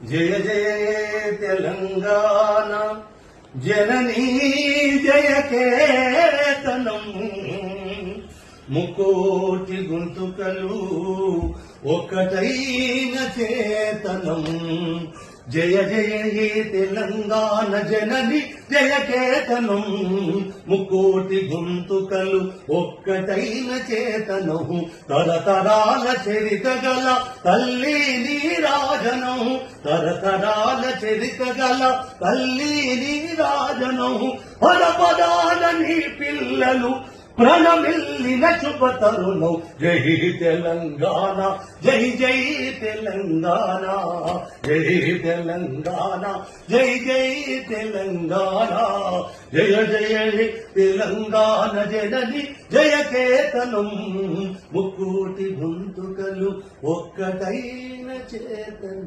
జయ జయ తెలంగాణ జననీ జయ కేతనం ముకోటి గొంతుకలు ఒక్కటైన చేతనం జయ జయ హే తెలంగాణ జనని జయ కేతనం ముకోటి గొంతుకలు ఒక్కటైన చేతనం తరతరాల చరిత గల తల్లి నీరాజనం తరతరాల చరిత గల తల్లి నీరాజనం పదపదాల నీ పిల్లలు ప్రణమిల్లిన శుభ తరుణం జై తెలంగాణ జై జై తెలంగాణ జై తెలంగాణ జై జై తెలంగాణ జయ జయ తెలంగాణ జనని జయ కేతనం ముక్కోటి గొంతుకలు ఒక్కటైన చేతనం.